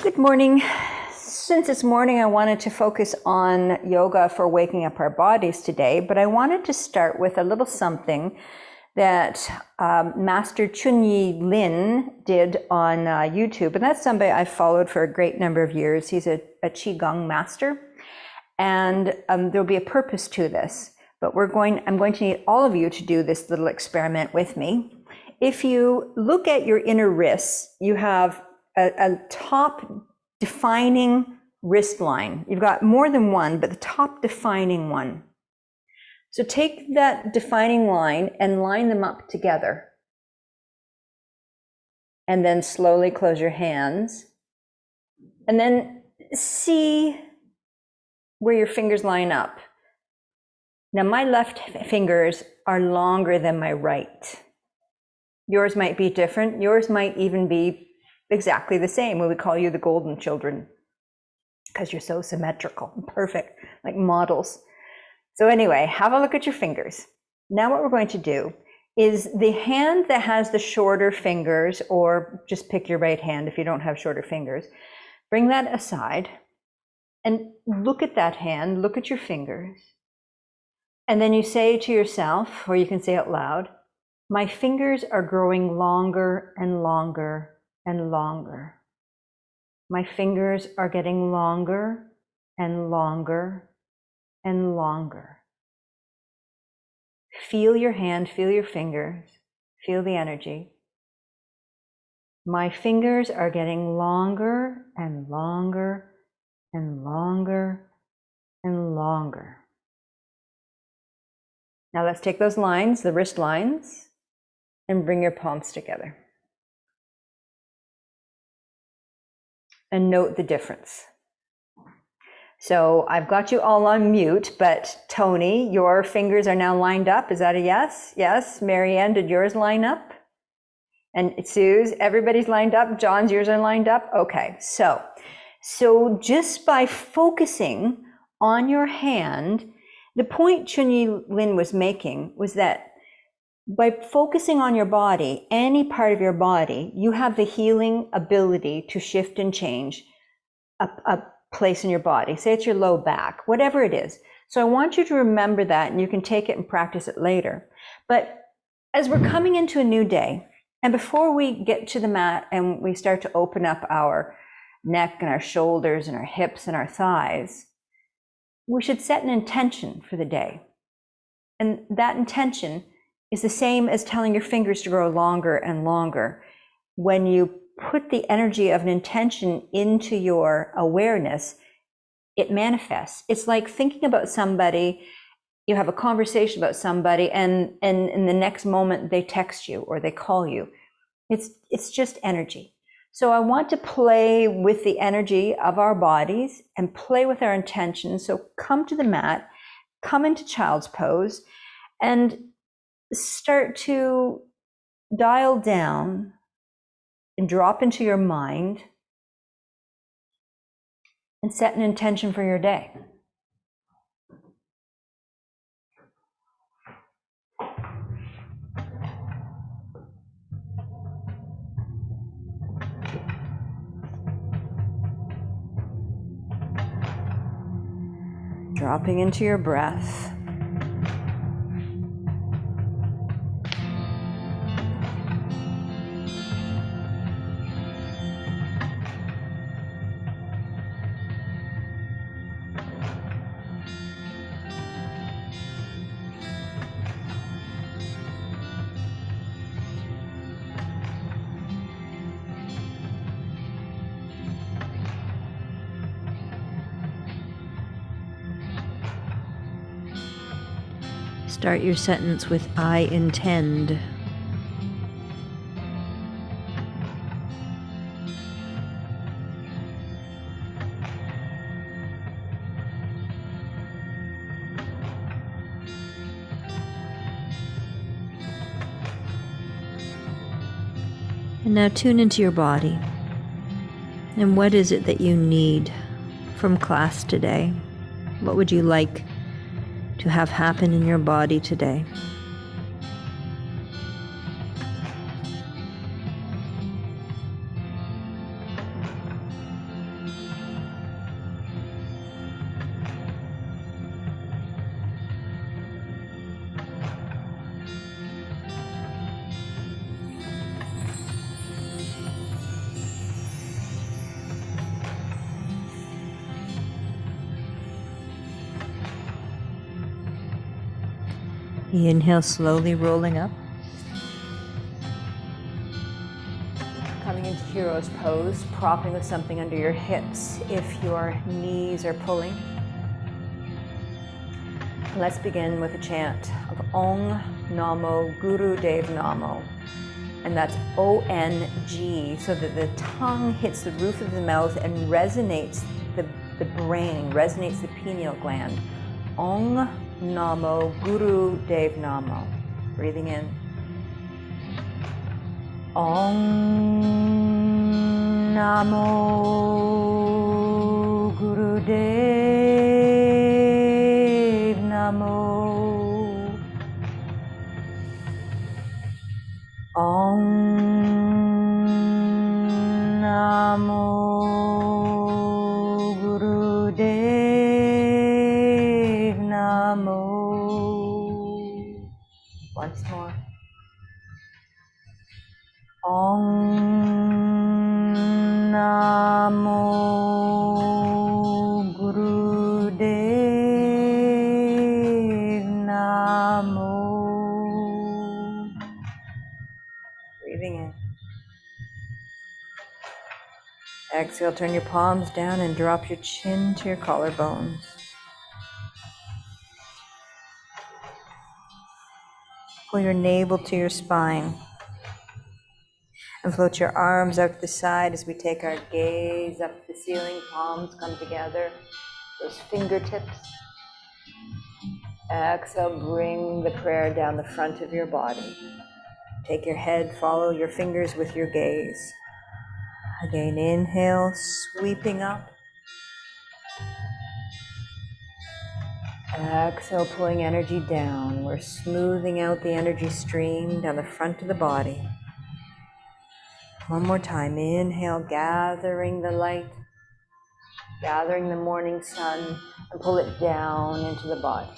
Good morning. Since this morning I wanted to focus on yoga for waking up our bodies today, but I wanted to start with a little something that Master Chunyi Lin did on YouTube. And that's somebody I've followed for a great number of years. He's a Qigong master. And there'll be a purpose to this, but I'm going to need all of you to do this little experiment with me. If you look at your inner wrists, you have a top defining wrist line. You've got more than one, but the top defining one. So take that defining line and line them up together. And then slowly close your hands. And then see where your fingers line up. Now my left fingers are longer than my right. Yours might be different. Yours might even be exactly the same. We would call you the golden children because you're so symmetrical and perfect, like models. So anyway, have a look at your fingers. Now what we're going to do is the hand that has the shorter fingers, or just pick your right hand if you don't have shorter fingers, bring that aside and look at that hand, look at your fingers. And then you say to yourself, or you can say out loud, my fingers are growing longer and longer and longer. My fingers are getting longer and longer and longer. Feel your hand, feel your fingers, feel the energy. My fingers are getting longer and longer and longer and longer. Now let's take those lines, the wrist lines, and bring your palms together. And note the difference. So I've got you all on mute, but Tony, your fingers are now lined up. Is that a yes? Yes. Marianne, did yours line up? And Suze, everybody's lined up. John's, yours are lined up. Okay, so just by focusing on your hand, the point Chunyi Lin was making was that by focusing on your body, any part of your body, you have the healing ability to shift and change a place in your body. Say it's your low back, whatever it is. So I want you to remember that, and you can take it and practice it later. But as we're coming into a new day, and before we get to the mat and we start to open up our neck and our shoulders and our hips and our thighs, we should set an intention for the day. And that intention is the same as telling your fingers to grow longer and longer. When you put the energy of an intention into your awareness, it manifests. It's like thinking about somebody, you have a conversation about somebody, and in the next moment they text you or they call you. It's just energy. So I want to play with the energy of our bodies and play with our intentions. So come to the mat, come into child's pose, and start to dial down and drop into your mind and set an intention for your day. Dropping into your breath. Start your sentence with I intend. And now tune into your body. And what is it that you need from class today? What would you like to have happen in your body today? Inhale, slowly rolling up. Coming into hero's pose, propping with something under your hips if your knees are pulling. Let's begin with a chant of Ong Namo Guru Dev Namo. And that's O-N-G, so that the tongue hits the roof of the mouth and resonates the brain, resonates the pineal gland. Ong Namo Guru Dev Namo. Breathing in. Ong Namo Guru Dev Namo. Ong Namo Guru Dev Namo. Once more. Ong Namo Guru Dev Namo. Breathing in. Exhale, turn your palms down and drop your chin to your collarbones. Pull your navel to your spine. And float your arms out to the side as we take our gaze up to the ceiling. Palms come together. Those fingertips. Exhale, bring the prayer down the front of your body. Take your head, follow your fingers with your gaze. Again, inhale, sweeping up. Exhale, pulling energy down. We're smoothing out the energy stream down the front of the body. One more time. Inhale, gathering the light, gathering the morning sun, and pull it down into the body.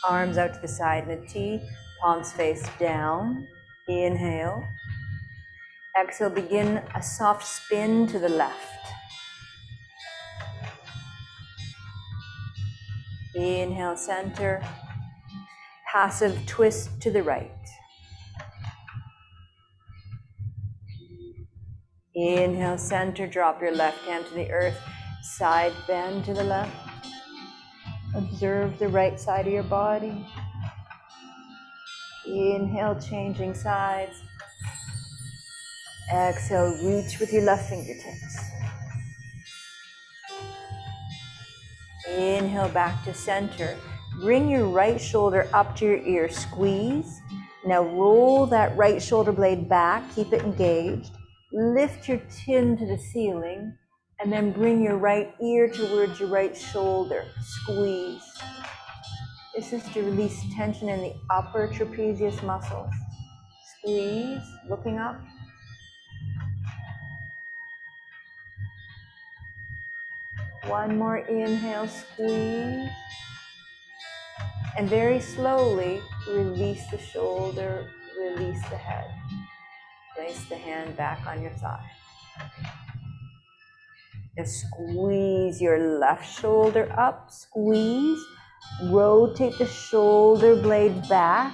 Arms out to the side in a T, palms face down. Inhale. Exhale, begin a soft spin to the left. Inhale, center. Passive twist to the right. Inhale, center, drop your left hand to the earth. Side bend to the left. Observe the right side of your body. Inhale, changing sides. Exhale, reach with your left fingertips. Inhale, back to center. Bring your right shoulder up to your ear, squeeze. Now roll that right shoulder blade back, keep it engaged. Lift your chin to the ceiling, and then bring your right ear towards your right shoulder, squeeze. This is to release tension in the upper trapezius muscles. Squeeze, looking up. One more inhale, squeeze. And very slowly, release the shoulder, release the head. Place the hand back on your thigh. Just squeeze your left shoulder up, squeeze. Rotate the shoulder blade back.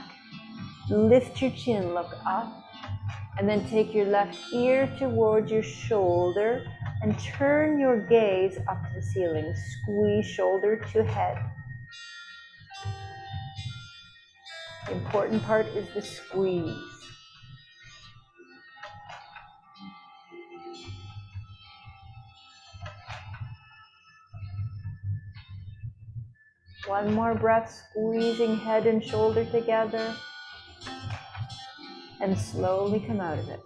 Lift your chin, look up. And then take your left ear towards your shoulder and turn your gaze up to the ceiling. Squeeze shoulder to head. The important part is the squeeze. One more breath, squeezing head and shoulder together. And slowly come out of it.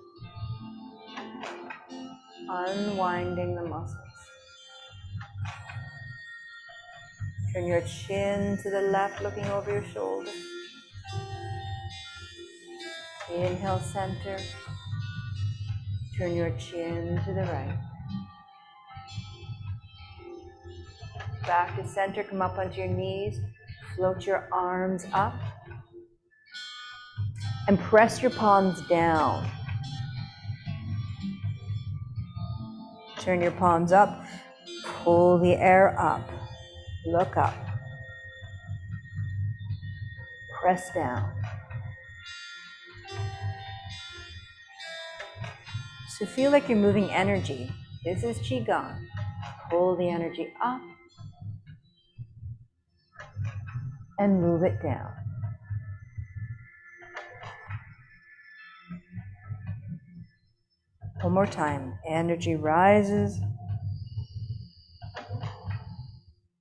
Unwinding the muscles. Turn your chin to the left, looking over your shoulder. Inhale, center. Turn your chin to the right. Back to center, come up onto your knees. Float your arms up. And press your palms down. Turn your palms up. Pull the air up. Look up. Press down. So feel like you're moving energy. This is Qigong. Pull the energy up and move it down. One more time. Energy rises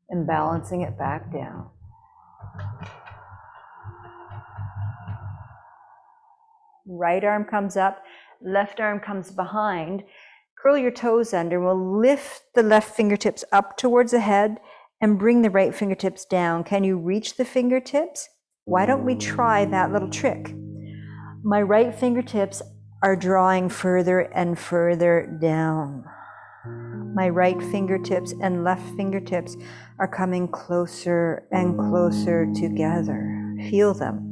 and balancing it back down. Right arm comes up, left arm comes behind. Curl your toes under. We'll lift the left fingertips up towards the head and bring the right fingertips down. Can you reach the fingertips? Why don't we try that little trick? My right fingertips are drawing further and further down. My right fingertips and left fingertips are coming closer and closer together. Feel them.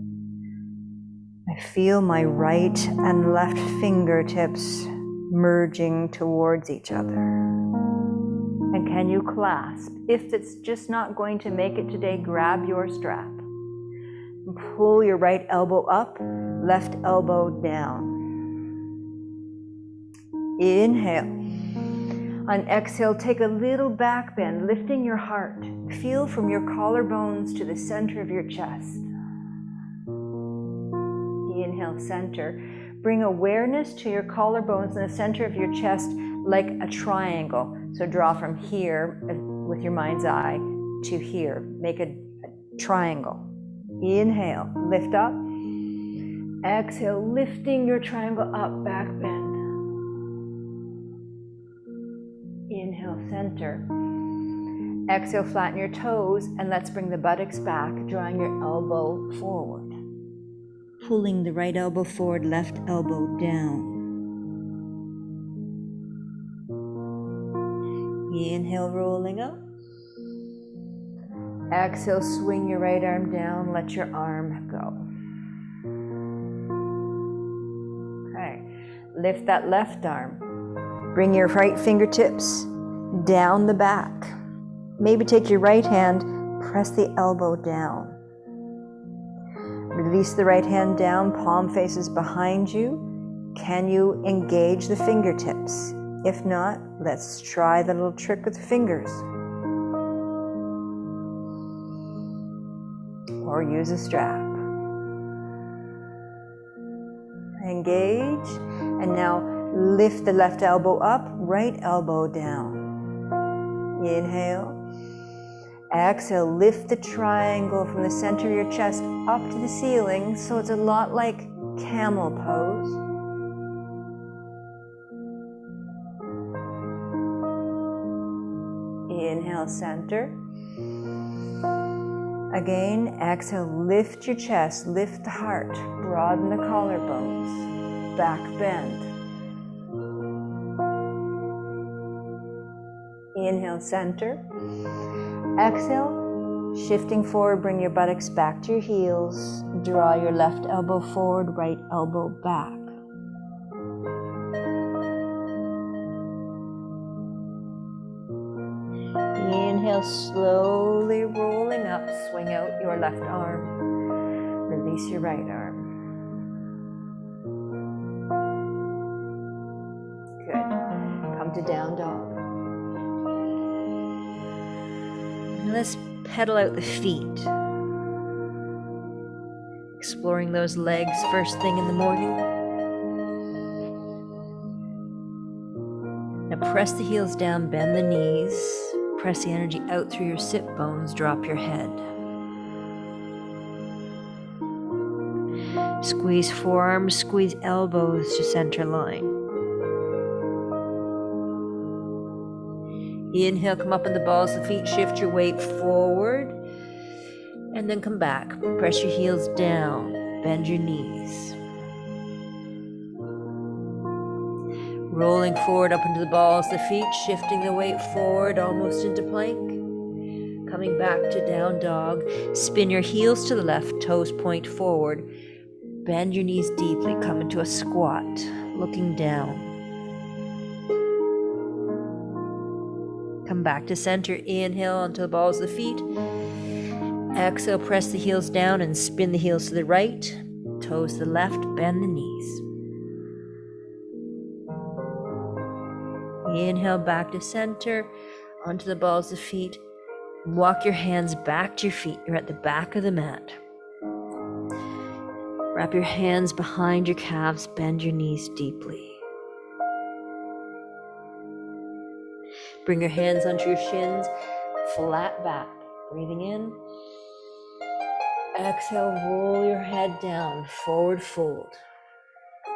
I feel my right and left fingertips merging towards each other. And can you clasp? If it's just not going to make it today, grab your strap. Pull your right elbow up, left elbow down. Inhale. On exhale, take a little back bend, lifting your heart. Feel from your collarbones to the center of your chest. Inhale, center. Bring awareness to your collarbones in the center of your chest like a triangle. So draw from here with your mind's eye to here. Make a triangle. Inhale, lift up. Exhale, lifting your triangle up, back bend. Inhale, center. Exhale, flatten your toes, and let's bring the buttocks back, drawing your elbow forward. Pulling the right elbow forward, left elbow down. Inhale, rolling up. Exhale, swing your right arm down, let your arm go. Okay, lift that left arm. Bring your right fingertips down the back. Maybe take your right hand, press the elbow down. Release the right hand down, palm faces behind you. Can you engage the fingertips? If not, let's try the little trick with the fingers. Or use a strap. Engage, and now lift the left elbow up, right elbow down. Inhale. Exhale, lift the triangle from the center of your chest up to the ceiling, so it's a lot like camel pose. Inhale, center. Again, exhale, lift your chest, lift the heart, broaden the collarbones, back bend. Inhale, center. Exhale, shifting forward, bring your buttocks back to your heels. Draw your left elbow forward, right elbow back. Inhale, slowly rolling up, swing out your left arm. Release your right arm. Good. Come to down dog. Let's pedal out the feet. Exploring those legs first thing in the morning. Now press the heels down, bend the knees. Press the energy out through your sit bones, drop your head. Squeeze forearms, squeeze elbows to center line. Inhale, come up in the balls of the feet, shift your weight forward, and then come back. Press your heels down, bend your knees. Rolling forward up into the balls of the feet, shifting the weight forward, almost into plank. Coming back to down dog. Spin your heels to the left, toes point forward. Bend your knees deeply, come into a squat, looking down. Come back to center. Inhale onto the balls of the feet. Exhale, press the heels down and spin the heels to the right. Toes to the left, bend the knees. Inhale back to center, onto the balls of the feet. Walk your hands back to your feet. You're at the back of the mat. Wrap your hands behind your calves, bend your knees deeply. Bring your hands onto your shins, flat back. Breathing in. Exhale, roll your head down, forward fold.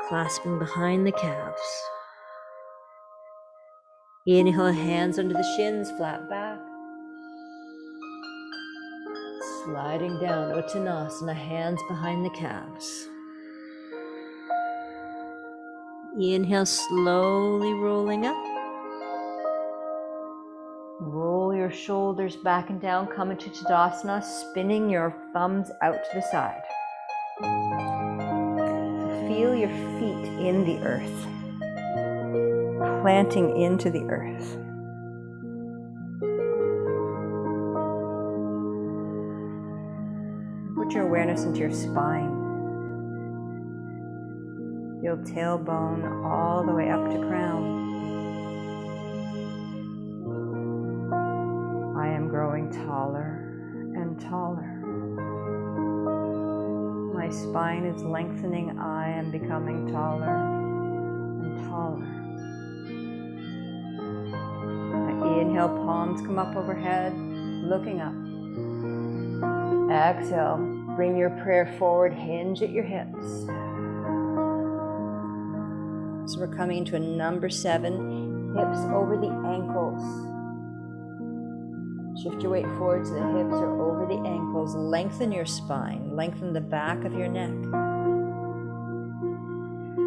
Clasping behind the calves. Inhale, hands under the shins, flat back. Sliding down, Uttanasana, hands behind the calves. Inhale, slowly rolling up. Roll your shoulders back and down, come into Tadasana, spinning your thumbs out to the side. Feel your feet in the earth, planting into the earth. Put your awareness into your spine. Feel tailbone all the way up to crown. I am growing taller and taller. My spine is lengthening. I am becoming taller and taller. Inhale, palms come up overhead, looking up. Exhale, bring your prayer forward, hinge at your hips. So we're coming into a number 7, hips over the ankles. Shift your weight forward so the hips are over the ankles. Lengthen your spine, lengthen the back of your neck.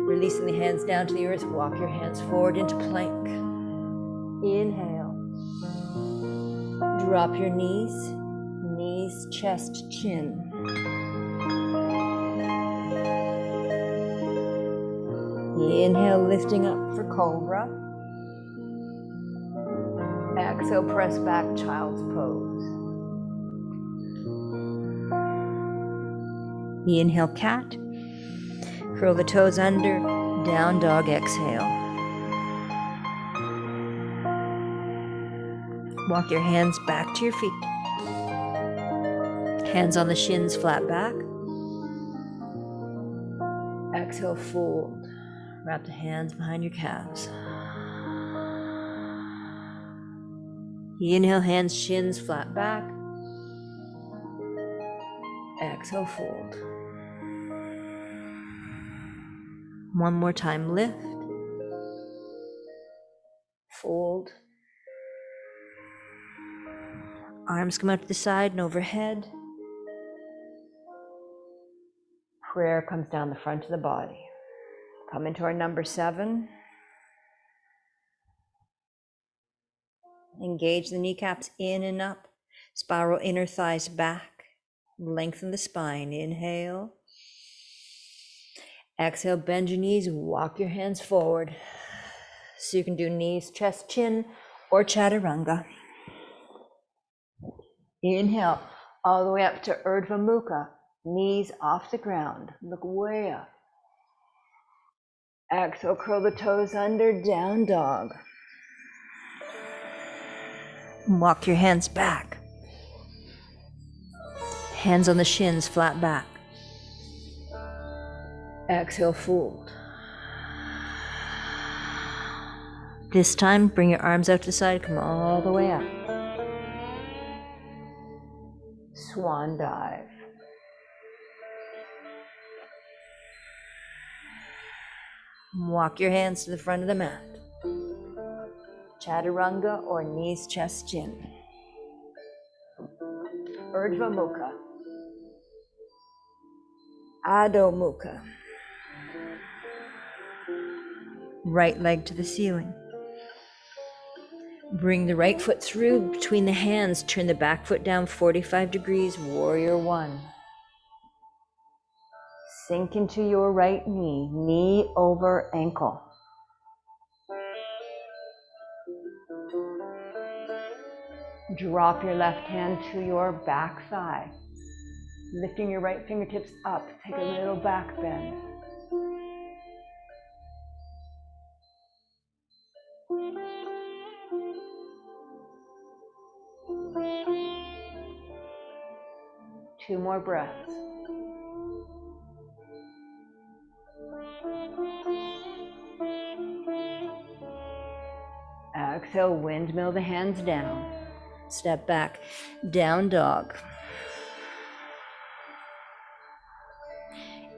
Releasing the hands down to the earth, walk your hands forward into plank. Inhale. Drop your knees, chest, chin. Inhale, lifting up for Cobra. Exhale, press back, Child's Pose. Inhale, Cat. Curl the toes under, Down Dog, exhale. Walk your hands back to your feet. Hands on the shins, flat back. Exhale, fold. Wrap the hands behind your calves. Inhale, hands, shins, flat back. Exhale, fold. One more time, lift. Fold. Arms come out to the side and overhead. Prayer comes down the front of the body. Come into our number 7. Engage the kneecaps in and up. Spiral inner thighs back. Lengthen the spine. Inhale. Exhale, bend your knees, walk your hands forward. So you can do knees, chest, chin, or chaturanga. Inhale, all the way up to Urdhva Mukha. Knees off the ground, look way up. Exhale, curl the toes under, Down Dog. Walk your hands back. Hands on the shins, flat back. Exhale, fold. This time, bring your arms out to the side, come all the way up. Swan dive. Walk your hands to the front of the mat. Chaturanga or knees, chest, chin. Urdhva Mukha. Adho Mukha. Right leg to the ceiling. Bring the right foot through between the hands. Turn the back foot down 45 degrees. Warrior 1. Sink into your right knee. Knee over ankle. Drop your left hand to your back thigh. Lifting your right fingertips up, take a little back bend. Two more breaths. Exhale, windmill the hands down. Step back, down dog.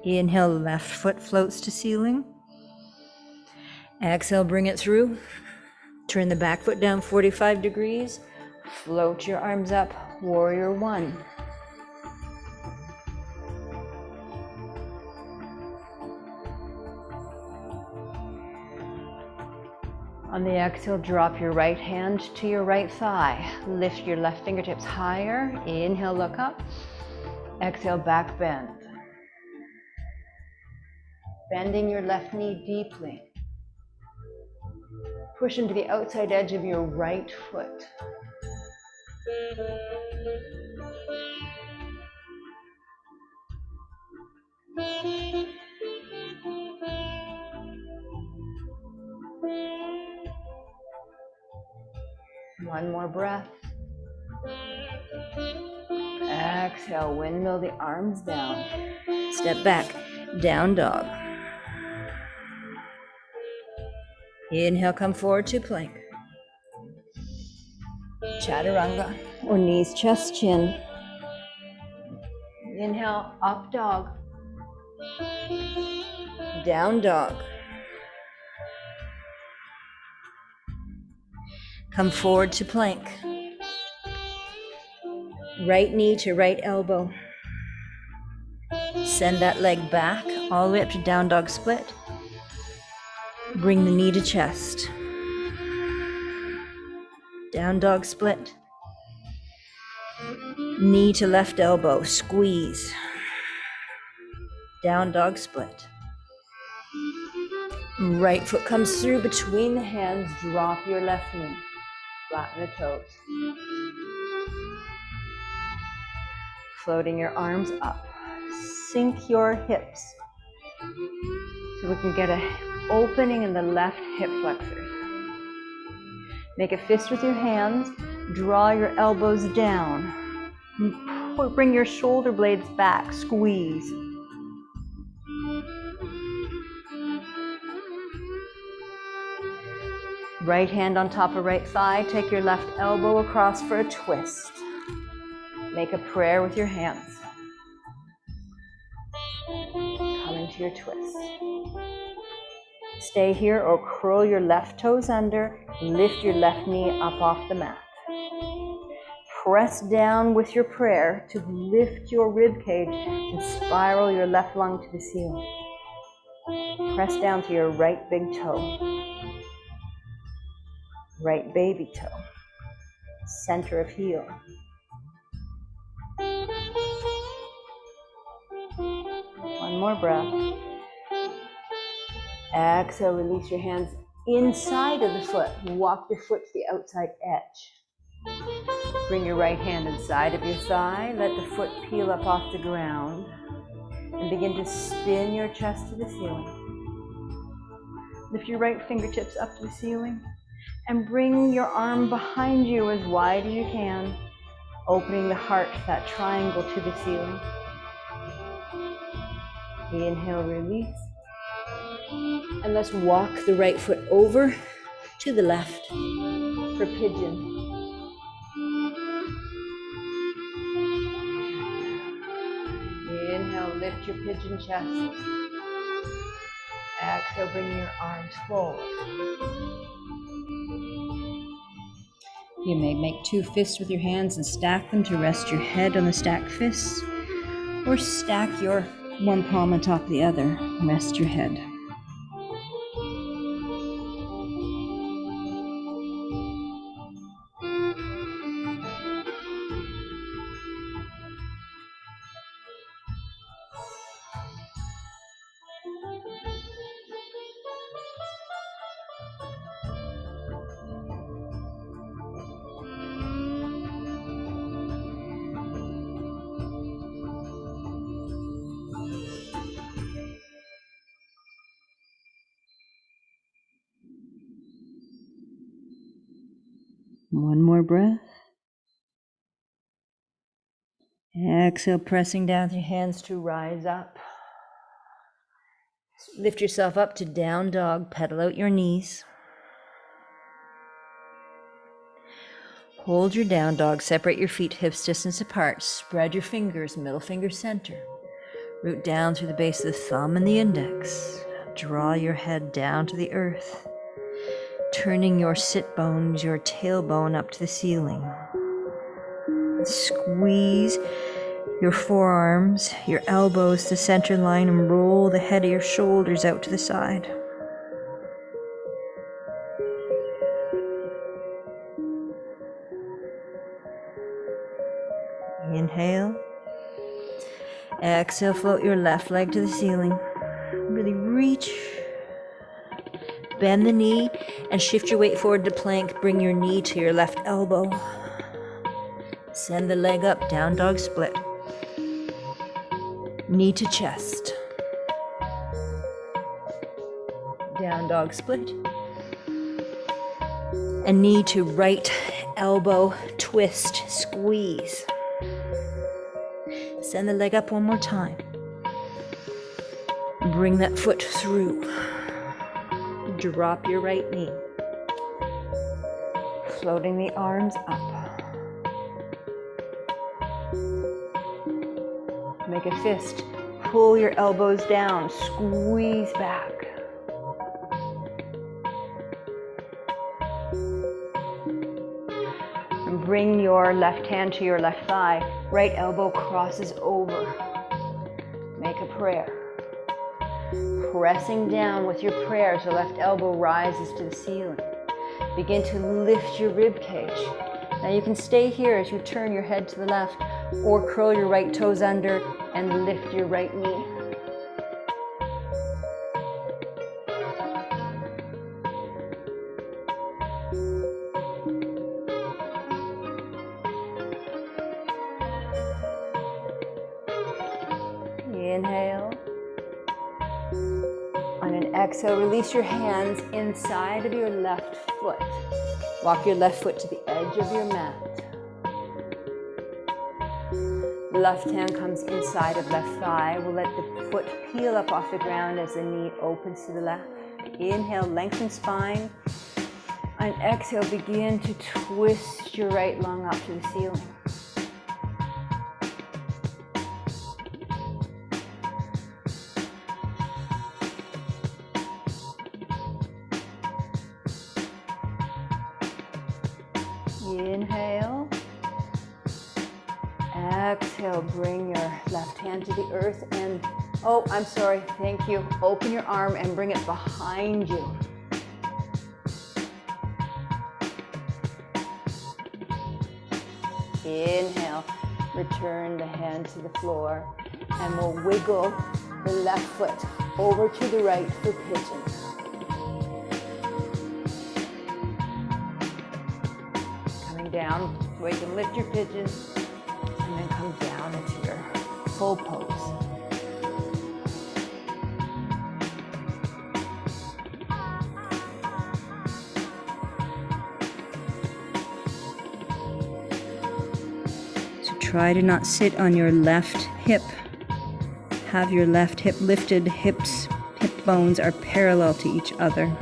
Inhale, left foot floats to ceiling. Exhale, bring it through. Turn the back foot down 45 degrees. Float your arms up, warrior one. On the exhale, drop your right hand to your right thigh. Lift your left fingertips higher. Inhale, look up. Exhale, back bend. Bending your left knee deeply. Push into the outside edge of your right foot. One more breath. Exhale, windmill the arms down. Step back, down dog. Inhale, come forward to plank. Chaturanga, or knees, chest, chin. Inhale, up dog. Down dog. Come forward to plank. Right knee to right elbow. Send that leg back all the way up to down dog split. Bring the knee to chest. Down dog split. Knee to left elbow, squeeze. Down dog split. Right foot comes through between the hands, Drop your left knee. Flatten the toes. Floating your arms up. Sink your hips. So we can get an opening in the left hip flexors. Make a fist with your hands. Draw your elbows down. Bring your shoulder blades back. Squeeze. Right hand on top of right thigh. Take your left elbow across for a twist. Make a prayer with your hands. Come into your twist. Stay here or curl your left toes under. Lift your left knee up off the mat. Press down with your prayer to lift your rib cage and spiral your left lung to the ceiling. Press down to your right big toe. Right baby toe. Center of heel. One more breath. Exhale, release your hands inside of the foot. Walk your foot to the outside edge. Bring your right hand inside of your thigh. Let the foot peel up off the ground. And begin to spin your chest to the ceiling. Lift your right fingertips up to the ceiling. And bring your arm behind you as wide as you can. Opening the heart, that triangle, to the ceiling. Inhale, release. And let's walk the right foot over to the left for pigeon. Inhale, lift your pigeon chest. Exhale, bring your arms forward. You may make two fists with your hands and stack them to rest your head on the stacked fists, or stack your one palm on top of the other and rest your head. more breath. Exhale, pressing down with your hands to rise up. Lift yourself up to down dog. Pedal out your knees. Hold your down dog. Separate your feet hips distance apart. Spread your fingers, middle finger center. Root down through the base of the thumb and the index. Draw your head down to the earth, turning your sit bones, your tailbone up to the ceiling. Squeeze your forearms, your elbows to center line, and roll the head of your shoulders out to the side. Inhale. Exhale, float your left leg to the ceiling. Really reach. Bend the knee and shift your weight forward to plank. Bring your knee to your left elbow. Send the leg up, down dog split. Knee to chest. Down dog split. And knee to right elbow, twist, squeeze. Send the leg up one more time. Bring that foot through. Drop your right knee. Floating the arms up. Make a fist. Pull your elbows down. Squeeze back. And bring your left hand to your left thigh. Right elbow crosses over. Make a prayer. Pressing down with your prayer so left elbow rises to the ceiling. Begin to lift your rib cage. Now you can stay here as you turn your head to the left or curl your right toes under and lift your right knee. Inhale. On an exhale, release your hands inside of your left foot. Walk your left foot to the edge of your mat. Left hand comes inside of left thigh. We'll let the foot peel up off the ground as the knee opens to the left. Inhale, lengthen spine. On exhale, begin to twist your right lung up to the ceiling. Inhale. Exhale, bring your left hand to the earth and, oh, I'm sorry, thank you. Open your arm and bring it behind you. Inhale, return the hand to the floor and we'll wiggle the left foot over to the right for pigeon. Down, where you can lift your pigeon and then come down into your full pose. So try to not sit on your left hip. Have your left hip lifted. Hip bones are parallel to each other.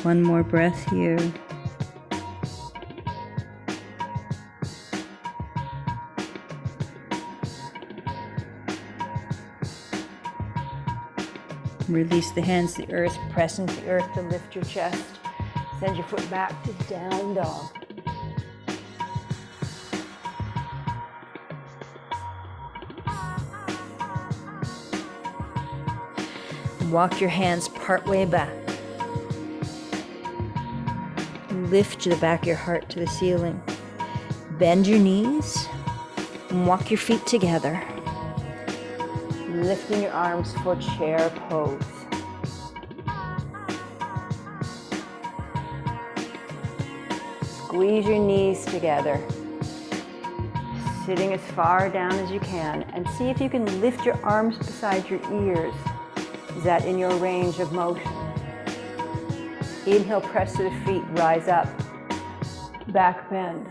One more breath here. Release the hands to the earth, press into the earth to lift your chest. Send your foot back to down dog. Walk your hands part way back. Lift the back of your heart to the ceiling. Bend your knees and walk your feet together. Lifting your arms for chair pose. Squeeze your knees together, sitting as far down as you can, and see if you can lift your arms beside your ears. Is that in your range of motion? Inhale, press to the feet, rise up, back bend.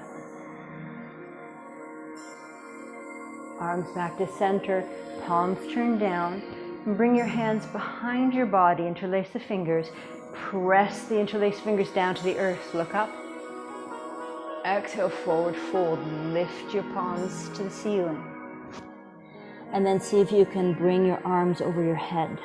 Arms back to center, palms turn down, and bring your hands behind your body, interlace the fingers, press the interlaced fingers down to the earth, look up. Exhale, forward fold, lift your palms to the ceiling. And then see if you can bring your arms over your head.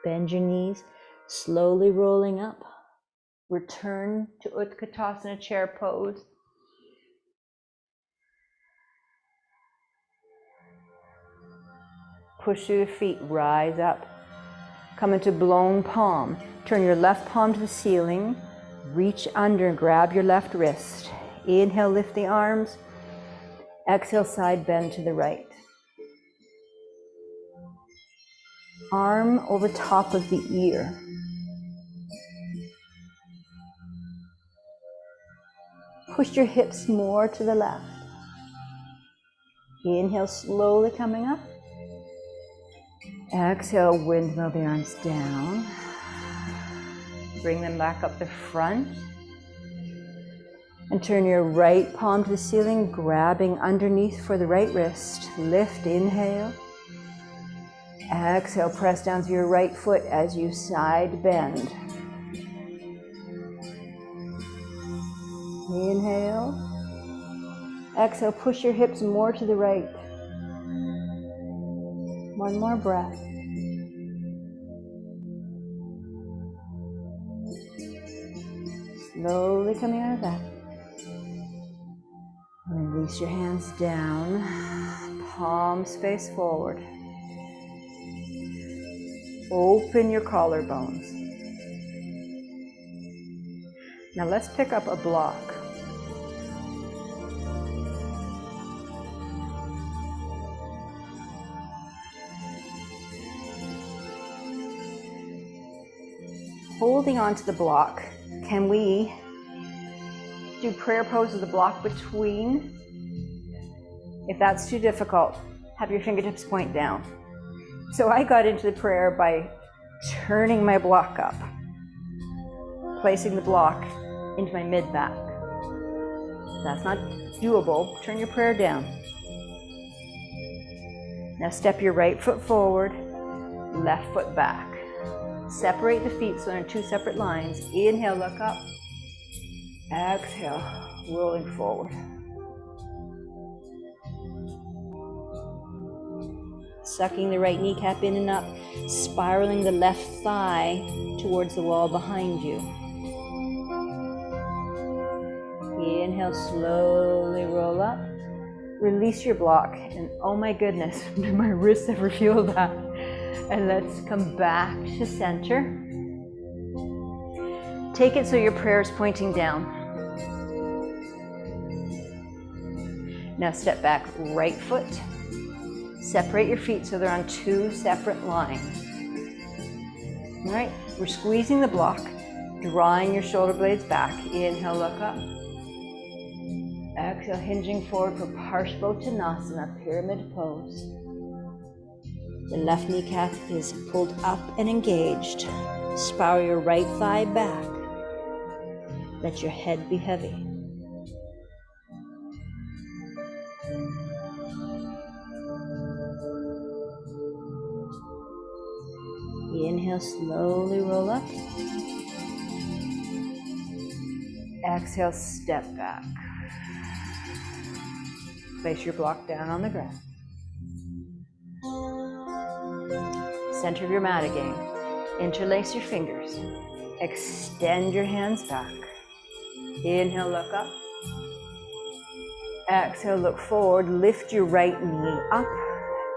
Bend your knees, slowly rolling up. Return to Utkatasana chair pose. Push through the feet, rise up. Come into blown palm. Turn your left palm to the ceiling. Reach under and grab your left wrist. Inhale, lift the arms. Exhale, side bend to the right. Arm over top of the ear. Push your hips more to the left. Inhale, slowly coming up. Exhale, windmill the arms down. Bring them back up the front. And turn your right palm to the ceiling, grabbing underneath for the right wrist. Lift, inhale. Exhale, press down to your right foot as you side bend. Inhale. Exhale, push your hips more to the right. One more breath. Slowly coming out of that. Release your hands down. Palms face forward. Open your collarbones. Now let's pick up a block. Holding onto the block, can we do prayer pose with the block between? If that's too difficult, have your fingertips point down. So I got into the prayer by turning my block up, placing the block into my mid-back. That's not doable. Turn your prayer down. Now step your right foot forward, left foot back. Separate the feet so they're in two separate lines. Inhale, look up. Exhale, rolling forward. Sucking the right kneecap in and up, spiraling the left thigh towards the wall behind you. Inhale, slowly roll up. Release your block, and oh my goodness, do my wrists ever feel that? And let's come back to center. Take it so your prayer is pointing down. Now step back, right foot. Separate your feet so they're on two separate lines. All right, we're squeezing the block, drawing your shoulder blades back. Inhale, look up. Exhale, hinging forward for Parshvottanasana, pyramid pose. The left kneecap is pulled up and engaged. Spiral your right thigh back. Let your head be heavy. Inhale, slowly roll up. Exhale, step back. Place your block down on the ground. Center of your mat again. Interlace your fingers. Extend your hands back. Inhale, look up. Exhale, look forward. Lift your right knee up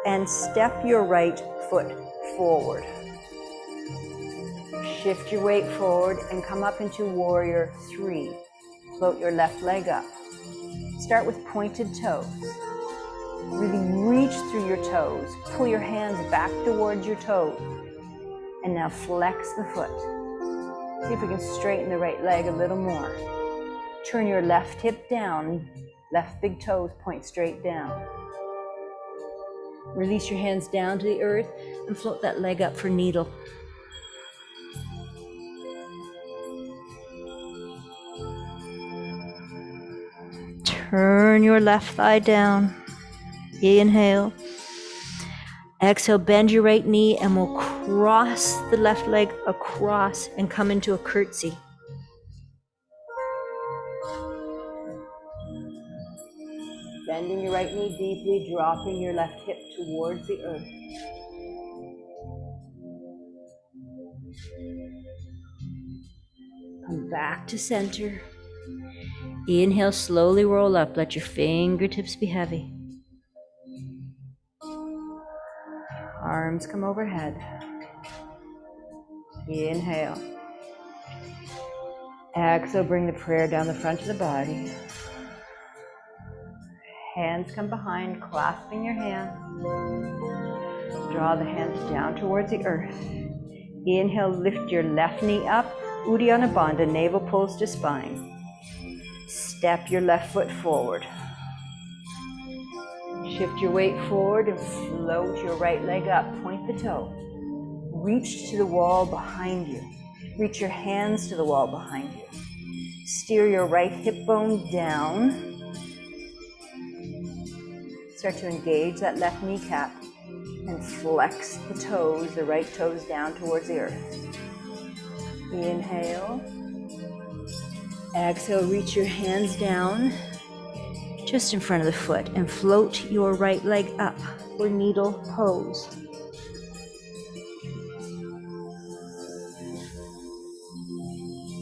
and step your right foot forward. Shift your weight forward and come up into warrior 3. Float your left leg up. Start with pointed toes. Really reach through your toes. Pull your hands back towards your toes. And now flex the foot. See if we can straighten the right leg a little more. Turn your left hip down. Left big toes point straight down. Release your hands down to the earth and float that leg up for needle. Turn your left thigh down. Inhale. Exhale, bend your right knee and we'll cross the left leg across and come into a curtsy. Bending your right knee deeply, dropping your left hip towards the earth. Come back to center. Inhale, slowly roll up. Let your fingertips be heavy. Arms come overhead. Inhale. Exhale, bring the prayer down the front of the body. Hands come behind, clasping your hands. Draw the hands down towards the earth. Inhale, lift your left knee up. Uddiyana Bandha, navel pulls to spine. Step your left foot forward. Shift your weight forward and float your right leg up. Point the toe. Reach to the wall behind you. Reach your hands to the wall behind you. Steer your right hip bone down. Start to engage that left kneecap and flex the toes, the right toes down towards the earth. Inhale. Exhale, reach your hands down just in front of the foot and float your right leg up for needle pose.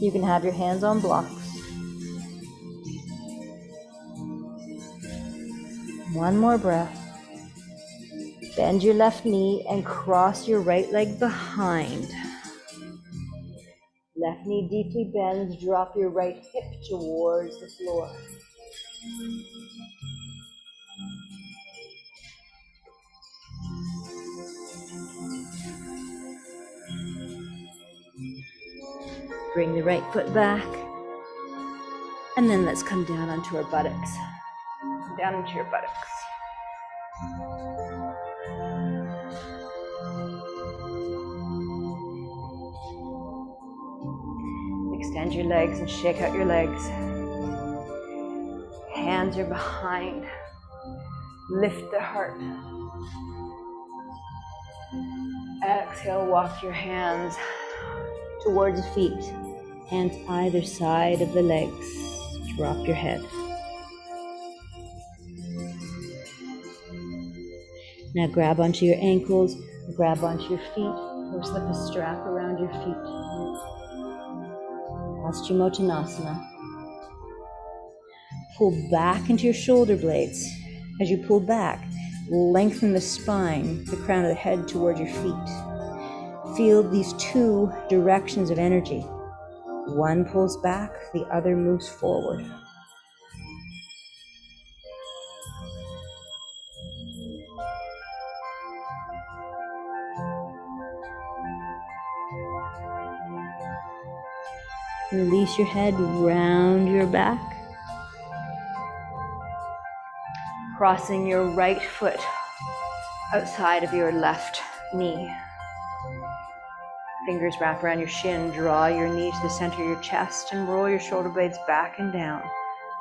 You can have your hands on blocks. One more breath. Bend your left knee and cross your right leg behind. Left knee deeply bends, drop your right hip towards the floor. Bring the right foot back. And then let's come down onto our buttocks. Down into your buttocks. Extend your legs and shake out your legs. Hands are behind. Lift the heart. Exhale, walk your hands towards the feet. Hands either side of the legs. Drop your head. Now grab onto your ankles, grab onto your feet, or slip a strap around your feet. Paschimottanasana. Pull back into your shoulder blades. As you pull back, lengthen the spine, the crown of the head toward your feet. Feel these two directions of energy. One pulls back, the other moves forward. Release your head round your back. Crossing your right foot outside of your left knee. Fingers wrap around your shin, draw your knee to the center of your chest and roll your shoulder blades back and down,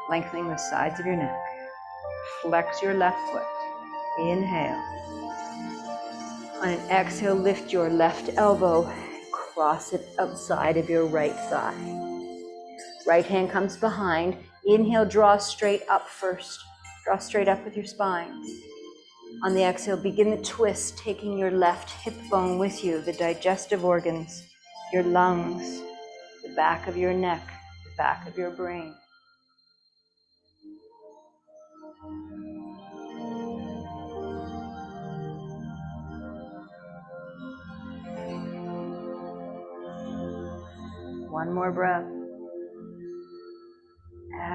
lengthening the sides of your neck. Flex your left foot. Inhale. On an exhale, lift your left elbow, cross it outside of your right thigh. Right hand comes behind. Inhale, draw straight up first. Draw straight up with your spine. On the exhale, begin the twist, taking your left hip bone with you, the digestive organs, your lungs, the back of your neck, the back of your brain. One more breath.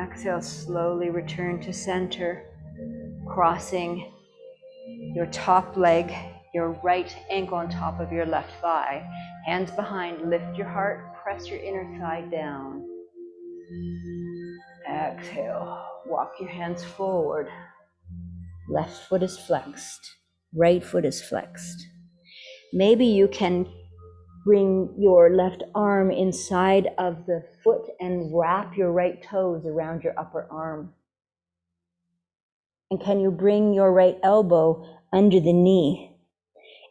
Exhale, slowly return to center, crossing your top leg, your right ankle on top of your left thigh. Hands behind, lift your heart, press your inner thigh down. Exhale, walk your hands forward. Left foot is flexed, right foot is flexed. Maybe you can bring your left arm inside of the foot and wrap your right toes around your upper arm. And can you bring your right elbow under the knee?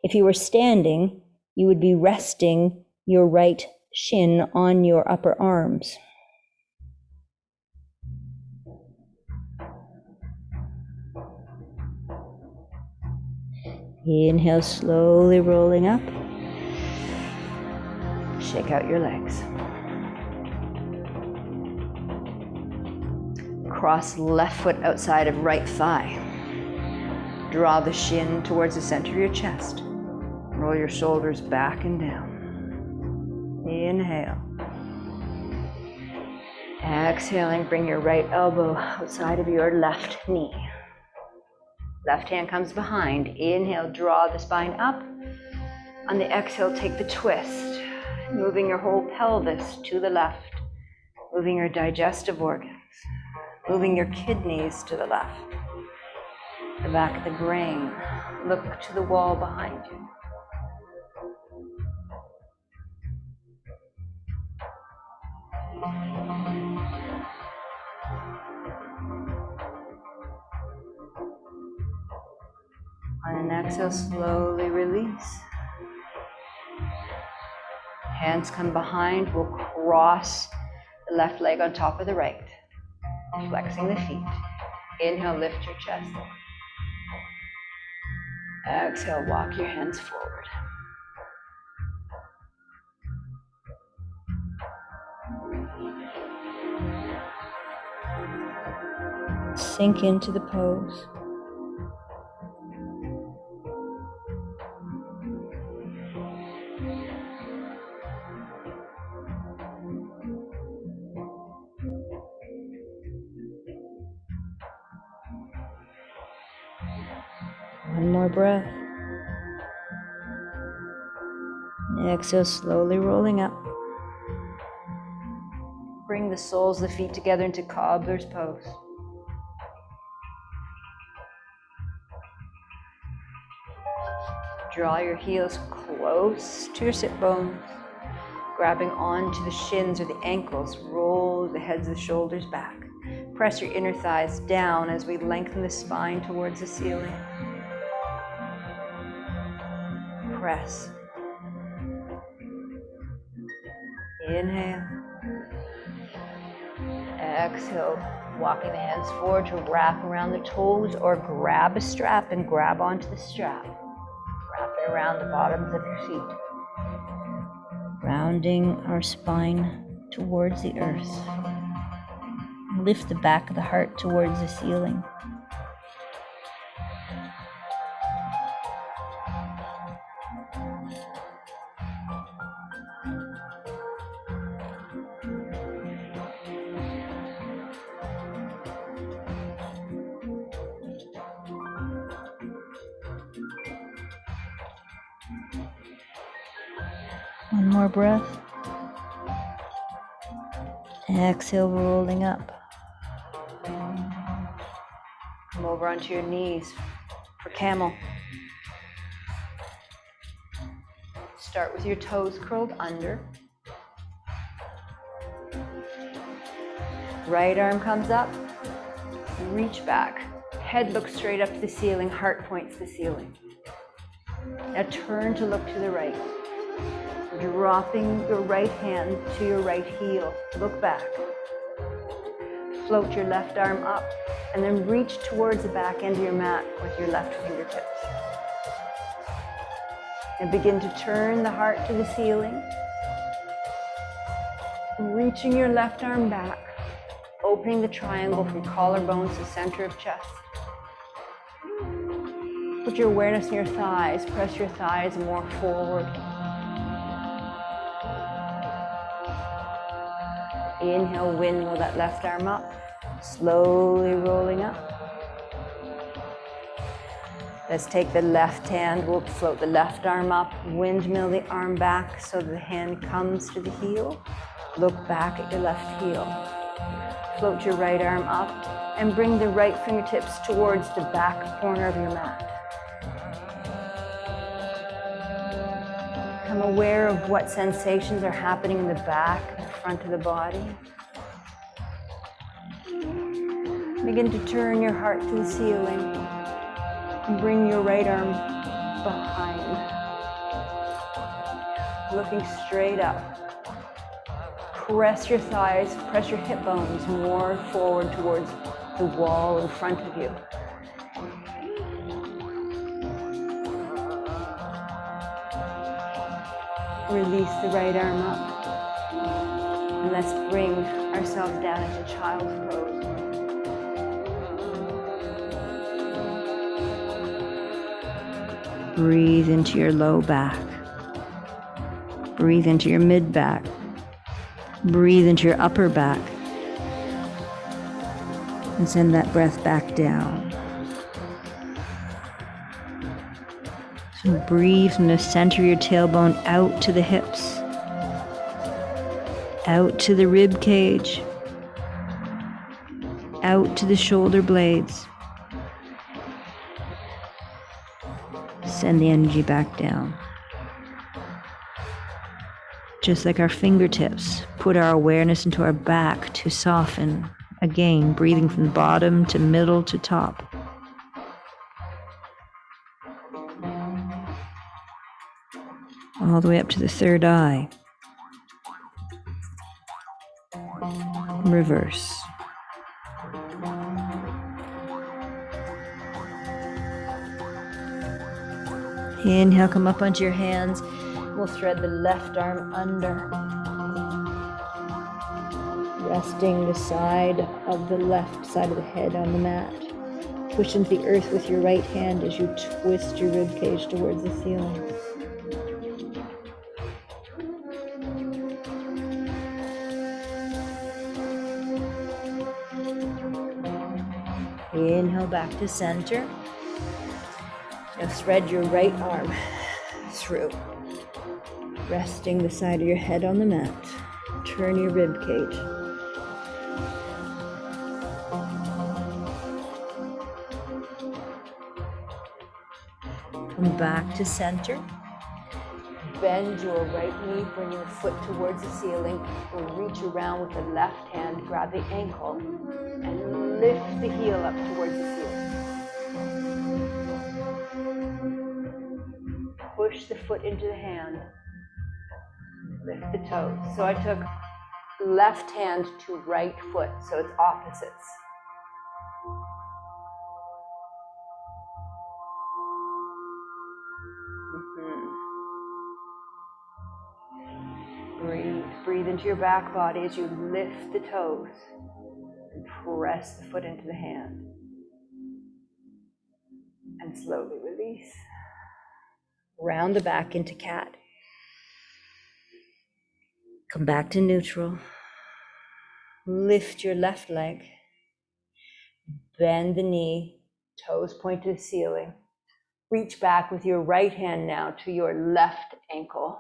If you were standing, you would be resting your right shin on your upper arms. Inhale, slowly rolling up. Shake out your legs. Cross left foot outside of right thigh. Draw the shin towards the center of your chest. Roll your shoulders back and down. Inhale. Exhaling, bring your right elbow outside of your left knee. Left hand comes behind. Inhale, draw the spine up. On the exhale, take the twist, moving your whole pelvis to the left, moving your digestive organs, moving your kidneys to the left, the back of the brain. Look to the wall behind you. On an exhale, slowly release. Hands come behind. We'll cross the left leg on top of the right, flexing the feet. Inhale, lift your chest. Exhale, walk your hands forward. Sink into the pose. One more breath. Exhale, slowly rolling up. Bring the soles of the feet together into cobbler's pose. Draw your heels close to your sit bones, grabbing onto the shins or the ankles. Roll the heads of the shoulders back. Press your inner thighs down as we lengthen the spine towards the ceiling. Press. Inhale. Exhale, walking the hands forward to wrap around the toes or grab a strap and grab onto the strap. Wrap it around the bottoms of your feet. Rounding our spine towards the earth. Lift the back of the heart towards the ceiling. One more breath. Exhale, rolling up. Come over onto your knees for camel. Start with your toes curled under. Right arm comes up. Reach back. Head looks straight up to the ceiling. Heart points to the ceiling. Now turn to look to the right. Dropping your right hand to your right heel. Look back. Float your left arm up and then reach towards the back end of your mat with your left fingertips. And begin to turn the heart to the ceiling. Reaching your left arm back, opening the triangle from collarbone to center of chest. Put your awareness in your thighs. Press your thighs more forward. Inhale, windmill that left arm up, slowly rolling up. Let's take the left hand, we'll float the left arm up, windmill the arm back so the hand comes to the heel. Look back at your left heel. Float your right arm up and bring the right fingertips towards the back corner of your mat. Become aware of what sensations are happening in the back and the front of the body. Begin to turn your heart to the ceiling and bring your right arm behind, looking straight up. Press your thighs, press your hip bones more forward towards the wall in front of you. Release the right arm up. And let's bring ourselves down into child's pose. Breathe into your low back. Breathe into your mid back. Breathe into your upper back. And send that breath back down. So breathe from the center of your tailbone out to the hips, out to the rib cage, out to the shoulder blades. Send the energy back down. Just like our fingertips, put our awareness into our back to soften. Again, breathing from the bottom to middle to top. All the way up to the third eye. Reverse. Inhale, come up onto your hands. We'll thread the left arm under. Resting the side of the left side of the head on the mat. Push into the earth with your right hand as you twist your rib cage towards the ceiling. Inhale back to center. Now thread your right arm through. Resting the side of your head on the mat. Turn your rib cage. Come back to center. Bend your right knee, bring your foot towards the ceiling. We'll reach around with the left hand, grab the ankle, and lift the heel up towards the ceiling. Push the foot into the hand. Lift the toes. So I took left hand to right foot, so it's opposites. Breathe into your back body as you lift the toes and press the foot into the hand. And slowly release. Round the back into cat. Come back to neutral. Lift your left leg. Bend the knee. Toes point to the ceiling. Reach back with your right hand now to your left ankle.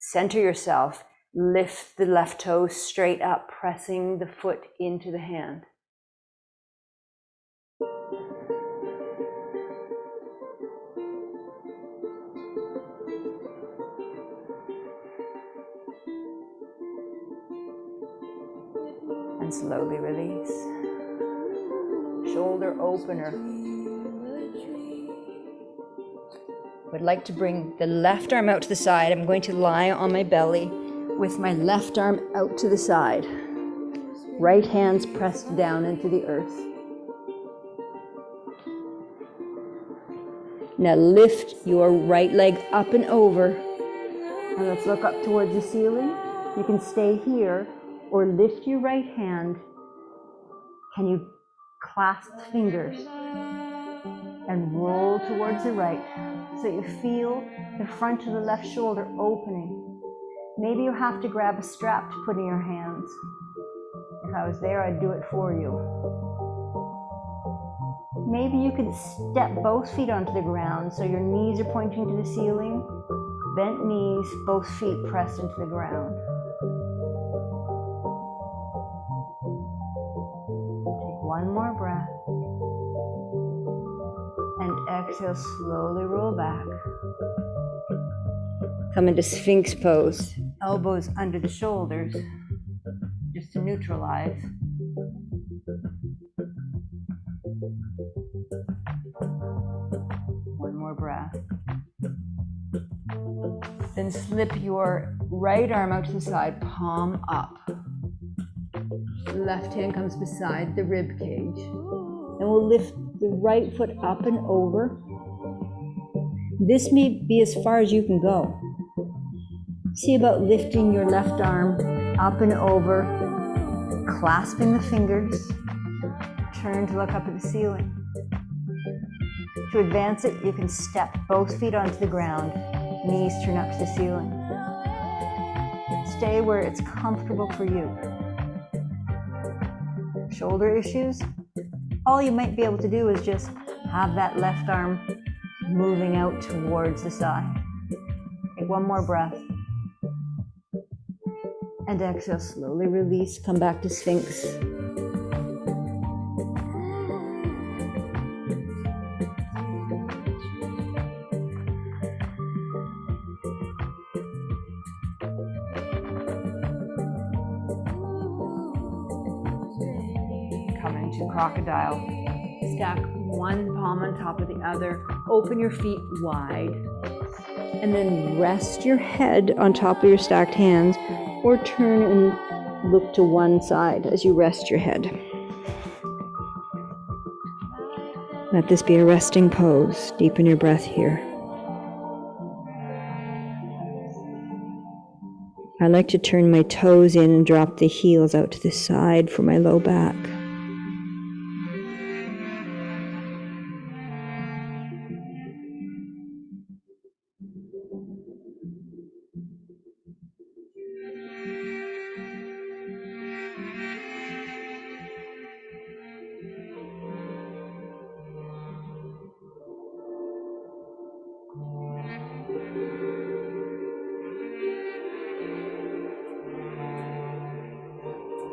Center yourself. Lift the left toe straight up, pressing the foot into the hand. And slowly release. Shoulder opener. Would like to bring the left arm out to the side. I'm going to lie on my belly with my left arm out to the side. Right hand's pressed down into the earth. Now lift your right leg up and over. And let's look up towards the ceiling. You can stay here or lift your right hand. Can you clasp the fingers and roll towards the right so you feel the front of the left shoulder opening. Maybe you have to grab a strap to put in your hands. If I was there, I'd do it for you. Maybe you could step both feet onto the ground so your knees are pointing to the ceiling. Bent knees, both feet pressed into the ground. Take one more breath. And exhale, slowly roll back. Come into Sphinx pose. Elbows under the shoulders, just to neutralize. One more breath. Then slip your right arm out to the side, palm up. Left hand comes beside the rib cage. And we'll lift the right foot up and over. This may be as far as you can go. See about lifting your left arm up and over, clasping the fingers. Turn to look up at the ceiling. To advance it, you can step both feet onto the ground, knees turn up to the ceiling. Stay where it's comfortable for you. Shoulder issues? All you might be able to do is just have that left arm moving out towards the side. Take one more breath. And exhale, slowly release, come back to Sphinx. Come into crocodile. Stack one palm on top of the other. Open your feet wide. And then rest your head on top of your stacked hands, or turn and look to one side as you rest your head. Let this be a resting pose. Deepen your breath here. I like to turn my toes in and drop the heels out to the side for my low back.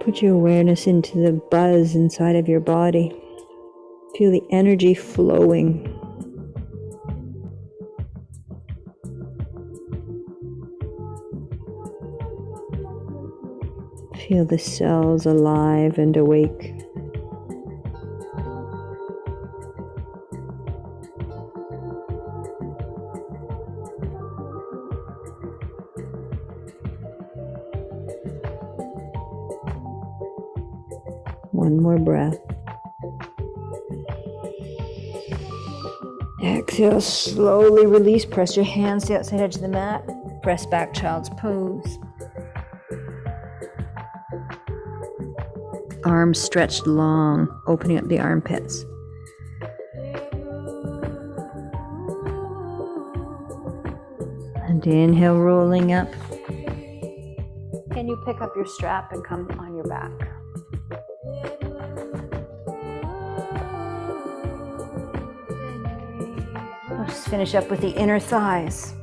Put your awareness into the buzz inside of your body. Feel the energy flowing. Feel the cells alive and awake. One more breath. Exhale, slowly release. Press your hands to the outside edge of the mat. Press back, child's pose. Arms stretched long, opening up the armpits. And inhale, rolling up. Can you pick up your strap and come on your back? We'll just finish up with the inner thighs.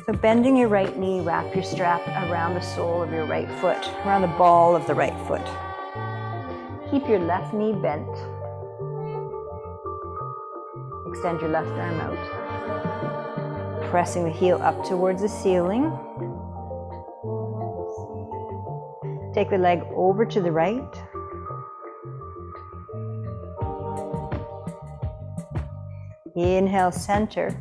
So bending your right knee, wrap your strap around the sole of your right foot, around the ball of the right foot. Keep your left knee bent. Extend your left arm out. Pressing the heel up towards the ceiling. Take the leg over to the right. Inhale, center.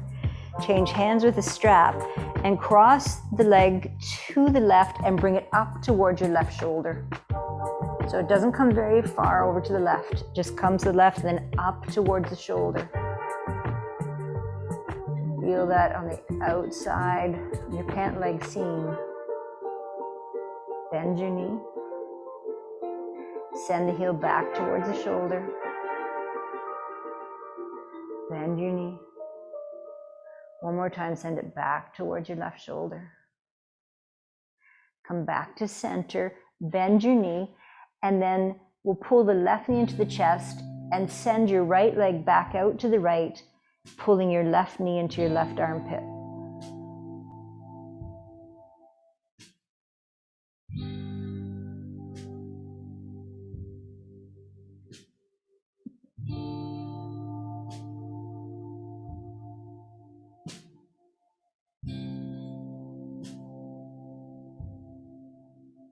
Change hands with the strap and cross the leg to the left and bring it up towards your left shoulder. So it doesn't come very far over to the left, just comes to the left and then up towards the shoulder. Feel that on the outside, your pant leg seam. Bend your knee. Send the heel back towards the shoulder. Bend your knee. One more time, send it back towards your left shoulder. Come back to center, bend your knee, and then we'll pull the left knee into the chest and send your right leg back out to the right, pulling your left knee into your left armpit.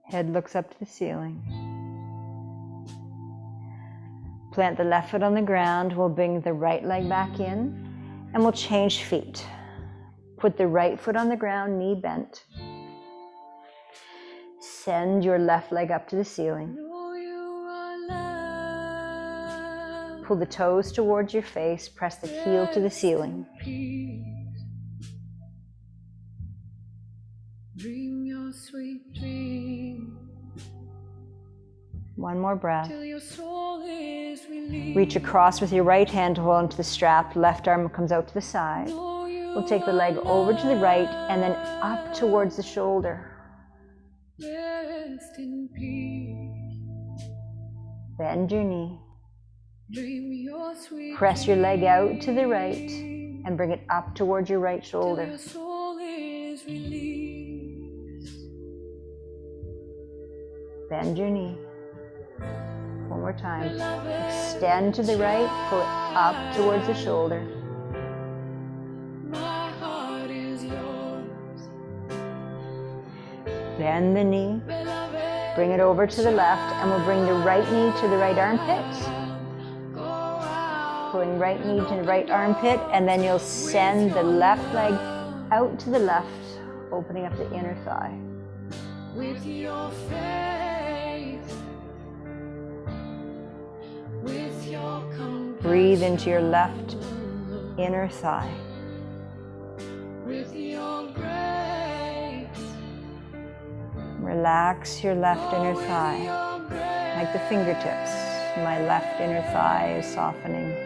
Head looks up to the ceiling. Plant the left foot on the ground. We'll bring the right leg back in and we'll change feet. Put the right foot on the ground, knee bent. Send your left leg up to the ceiling. Pull the toes towards your face. Press the heel to the ceiling. Dream your sweet dream. One more breath. Reach across with your right hand to hold onto the strap. Left arm comes out to the side. We'll take the leg over to the right and then up towards the shoulder. Bend your knee. Press your leg out to the right and bring it up towards your right shoulder. Bend your knee. One more time. Extend to the right, pull it up towards the shoulder. Bend the knee. Bring it over to the left, and we'll bring the right knee to the right armpit. Pulling right knee to the right armpit, and then you'll send the left leg out to the left, opening up the inner thigh. With your faith, with your compassion, breathe into your left inner thigh. With your grace, relax your left inner thigh, like the fingertips. My left inner thigh is softening.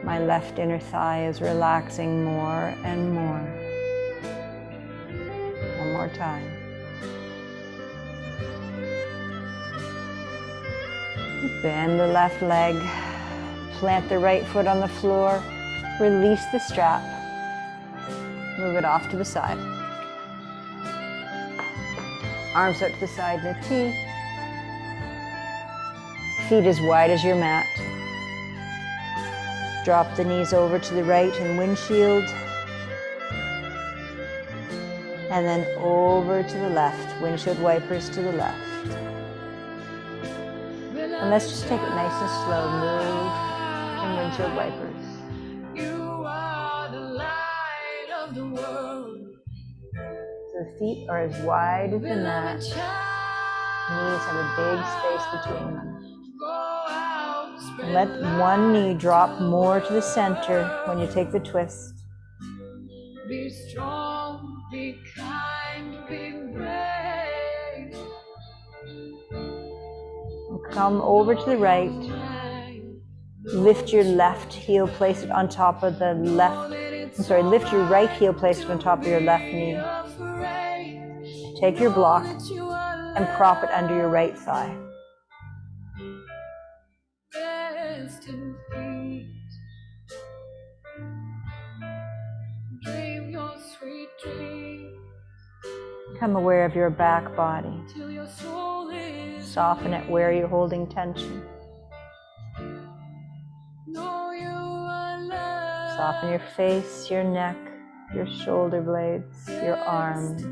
My left inner thigh is relaxing more and more. One more time. Bend the left leg, plant the right foot on the floor, release the strap, move it off to the side. Arms out to the side in a T. Feet as wide as your mat. Drop the knees over to the right in windshield. And then over to the left, windshield wipers to the left. And let's just take it nice and slow. Move in windshield wipers. You are the light of the world. So the feet are as wide as the mat. Knees have a big space between them. And let one knee drop more to the center when you take the twist. Be strong, be kind, be brave. Come over to the right. Lift your left heel, place it on top of the left. Lift your right heel, place it on top of your left knee. Take your block and prop it under your right thigh. Become aware of your back body. Soften it where you're holding tension. Soften your face, your neck, your shoulder blades, your arms.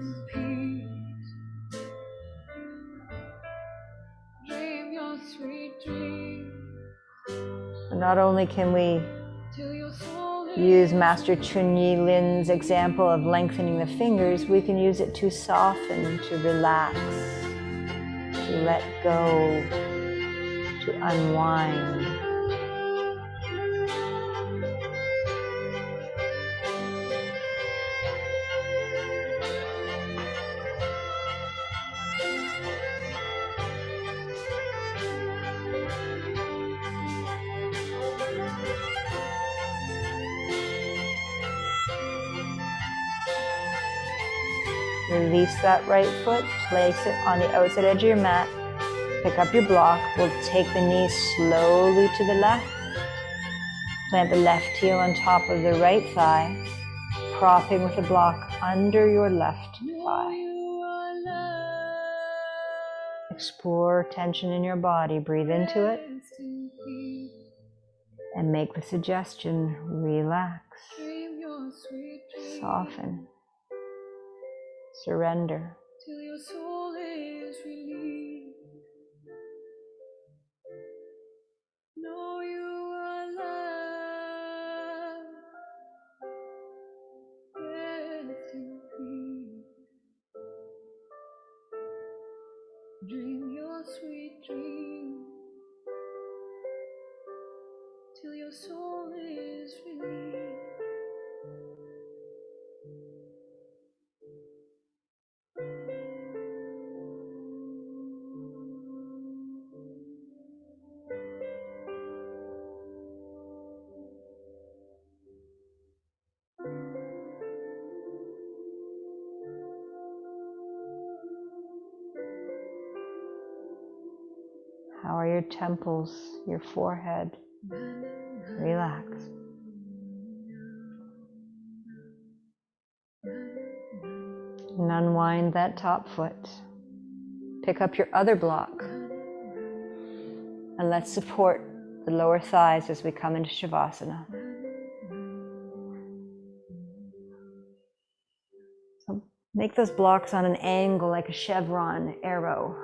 And not only can we use Master Chunyi Lin's example of lengthening the fingers, we can use it to soften, to relax, to let go, to unwind. Release that right foot, place it on the outside edge of your mat. Pick up your block. We'll take the knees slowly to the left. Plant the left heel on top of the right thigh, propping with the block under your left thigh. Explore tension in your body. Breathe into it. And make the suggestion, relax, soften, surrender. Till your soul is released. Know you are loved. Rest in peace. Dream your sweet dream. Till your soul is released. How are your temples, your forehead? Relax. And unwind that top foot. Pick up your other block. And let's support the lower thighs as we come into Shavasana. So make those blocks on an angle like a chevron arrow.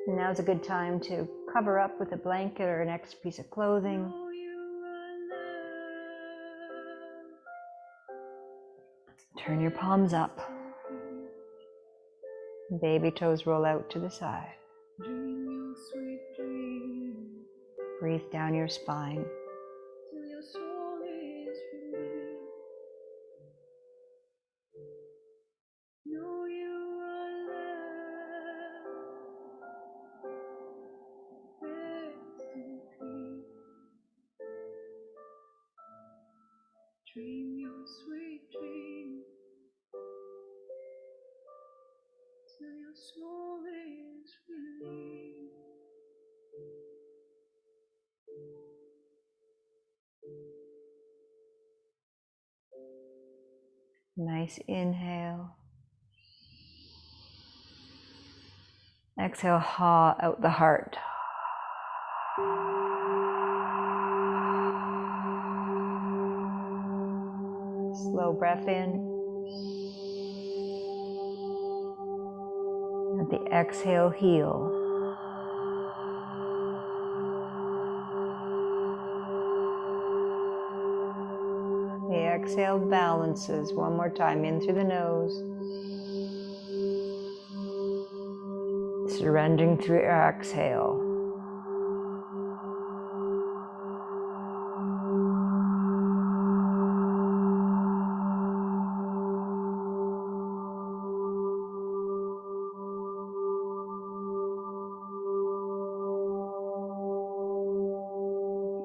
And now's a good time to cover up with a blanket or an extra piece of clothing. Turn your palms up. Baby toes roll out to the side. Breathe down your spine. Dream your sweet dream till your soul is released. Nice inhale. Exhale, ha out the heart. Slow breath in. At the exhale, heel. The exhale balances. One more time, in through the nose. Surrendering through your exhale.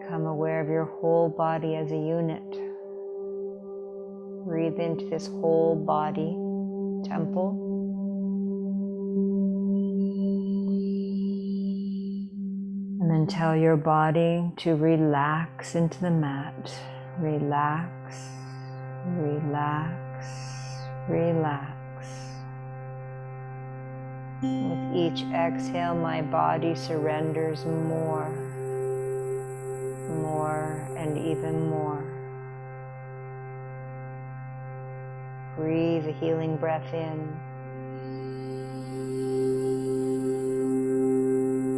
Become aware of your whole body as a unit. Breathe into this whole body temple. And then tell your body to relax into the mat. Relax, relax, relax. With each exhale, my body surrenders more, and even more. Breathe a healing breath in.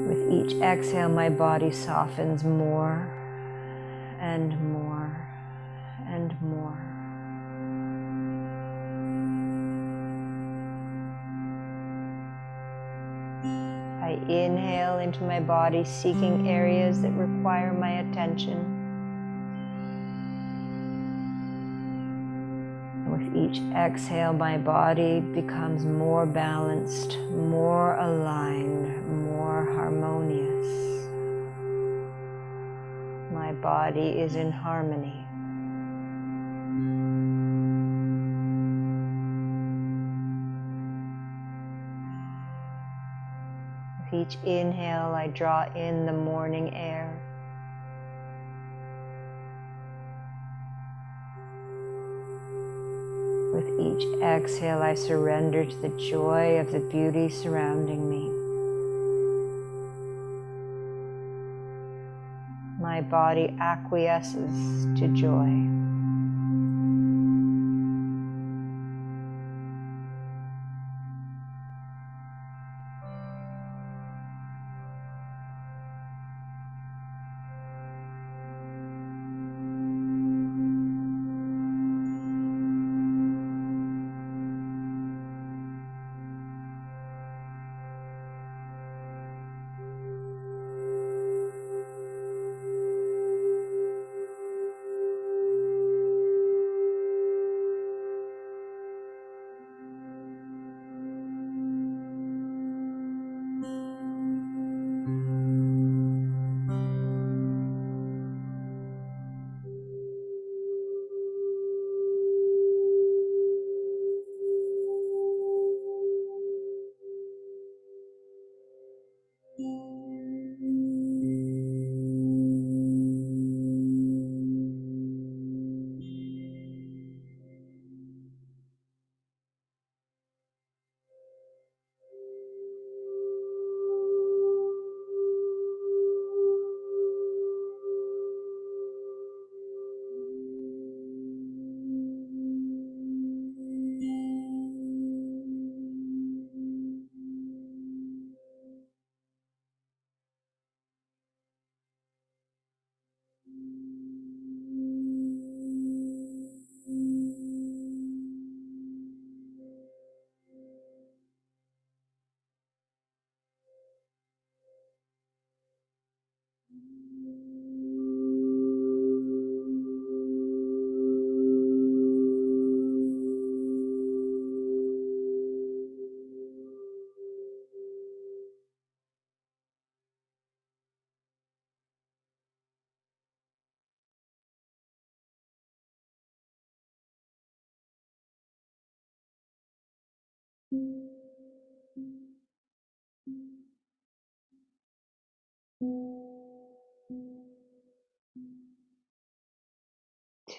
With each exhale, my body softens more and more and more. I inhale into my body, seeking areas that require my attention. With each exhale, my body becomes more balanced, more aligned, more harmonious. My body is in harmony. With each inhale, I draw in the morning air. With each exhale, I surrender to the joy of the beauty surrounding me. My body acquiesces to joy.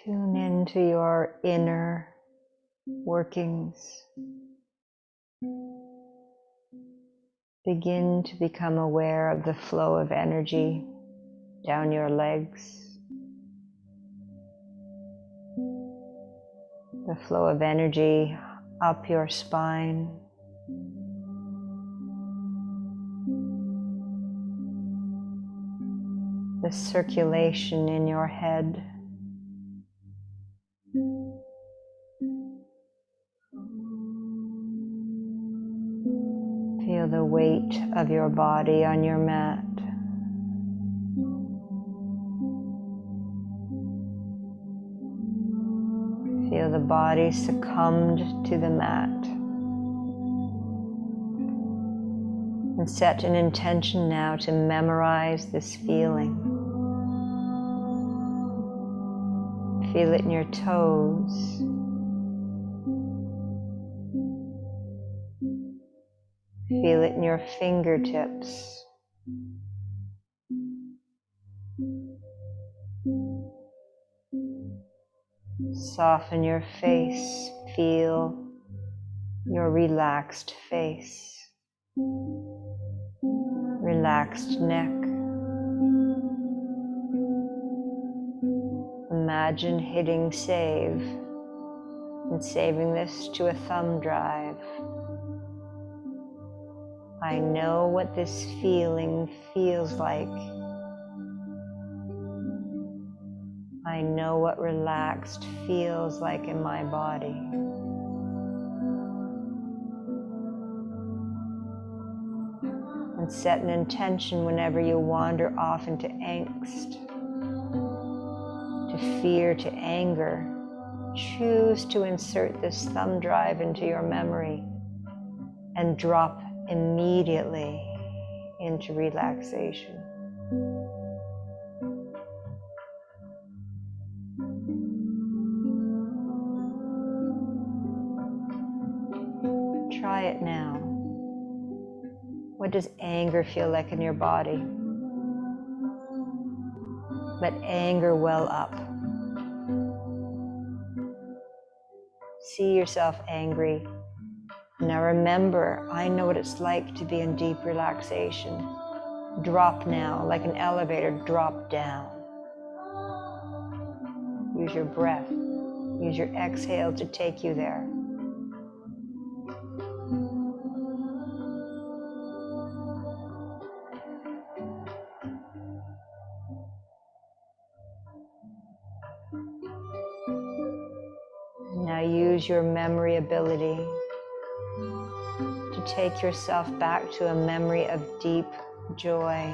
Tune into your inner workings. Begin to become aware of the flow of energy down your legs, the flow of energy up your spine, the circulation in your head. Feel the weight of your body on your mat. Feel the body succumbed to the mat. And set an intention now to memorize this feeling. Feel it in your toes. Feel it in your fingertips. Soften your face. Feel your relaxed face. Relaxed neck. Imagine hitting save and saving this to a thumb drive. I know what this feeling feels like. I know what relaxed feels like in my body. And set an intention whenever you wander off into angst, to fear, to anger. Choose to insert this thumb drive into your memory and drop immediately into relaxation. Try it now. What does anger feel like in your body? Let anger well up. See yourself angry. Now remember, I know what it's like to be in deep relaxation. Drop now, like an elevator, drop down. Use your breath. Use your exhale to take you there. Now use your memory ability to take yourself back to a memory of deep joy.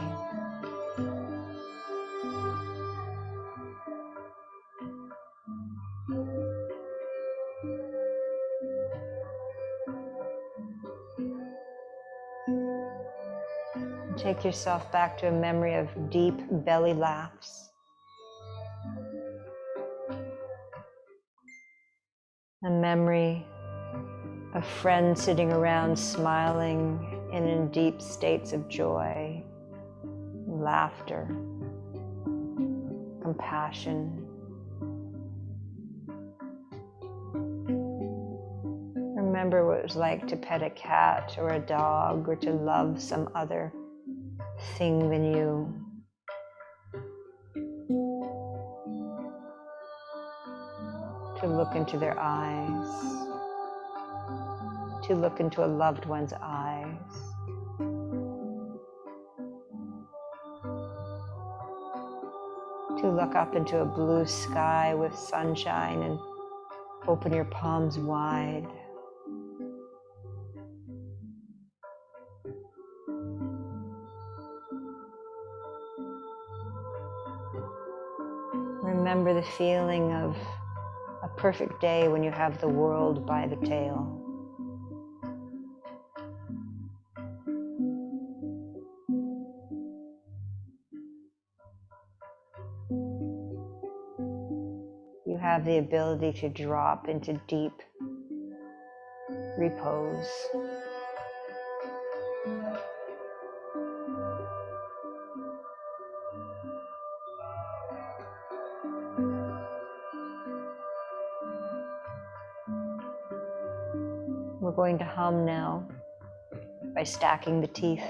Take yourself back to a memory of deep belly laughs. A memory of friends sitting around smiling and in deep states of joy, laughter, compassion. Remember what it was like to pet a cat or a dog or to love some other thing than you. To look into their eyes, to look into a loved one's eyes. To look up into a blue sky with sunshine and open your palms wide. Remember the feeling of a perfect day when you have the world by the tail. You have the ability to drop into deep repose. We're going to hum now by stacking the teeth.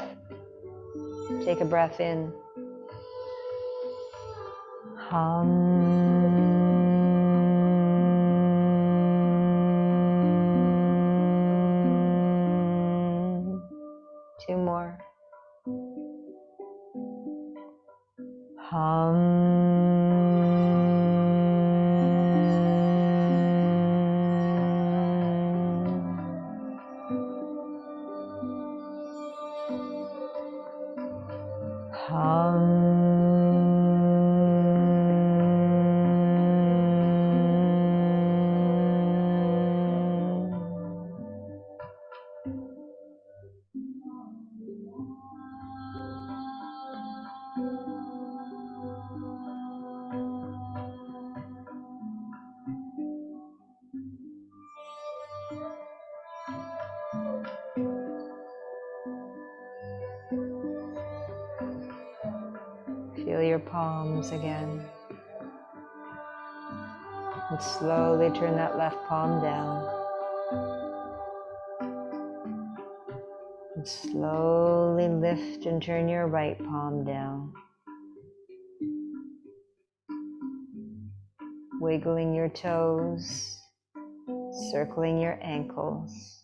Take a breath in. Hum. 2 more. Feel your palms again. And slowly turn that left palm down. And slowly lift and turn your right palm down. Wiggling your toes, circling your ankles.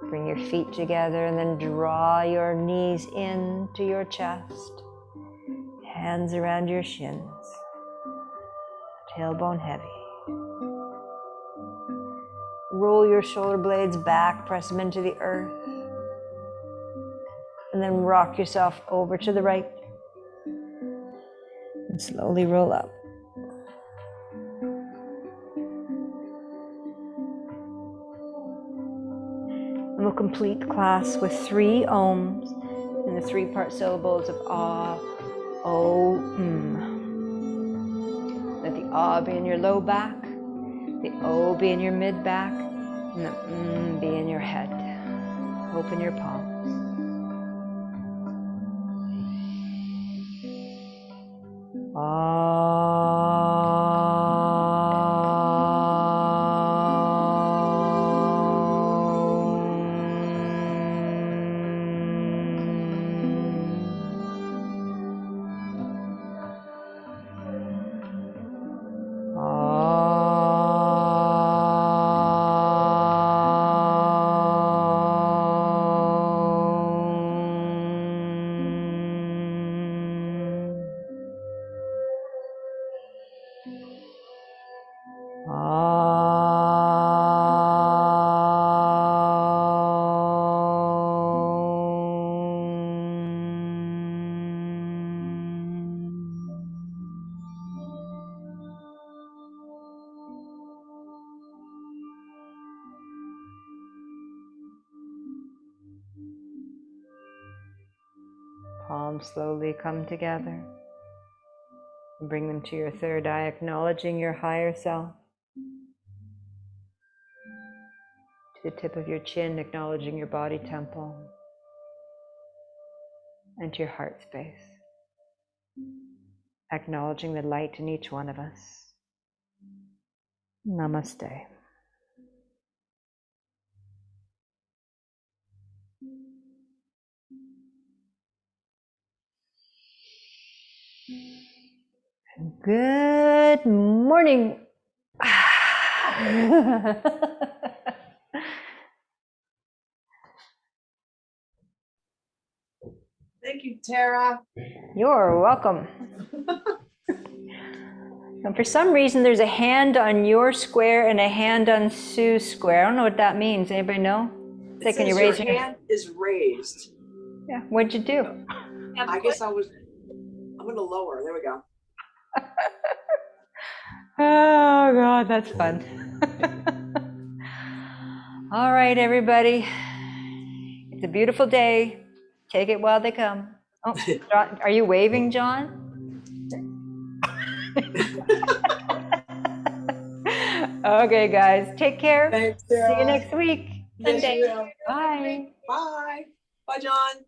Bring your feet together and then draw your knees into your chest. Hands around your shins. Tailbone heavy. Roll your shoulder blades back, press them into the earth. And then rock yourself over to the right. And slowly roll up. And we'll complete class with 3 ohms and the 3-part syllables of Ah, O, Let the Ah be in your low back. The O be in your mid back, and the be in your head. Open your palms. Palms slowly come together. Bring them to your third eye, acknowledging your higher self. To the tip of your chin, acknowledging your body temple. And to your heart space. Acknowledging the light in each one of us. Namaste. Good morning. Thank you, Tara. You're welcome. And for some reason, there's a hand on your square and a hand on Sue's square. I don't know what that means. Anybody know? It Can you says raise your your hand is raised. Yeah. What'd you do? I guess I'm going to lower. There we go. Oh God, that's fun. All right, everybody. It's a beautiful day. Take it while they come. Oh, John, are you waving, John? Okay, guys. Take care. Thanks, See Tara. you next week. Yes, Sunday. you will. Bye. Bye. Bye, John.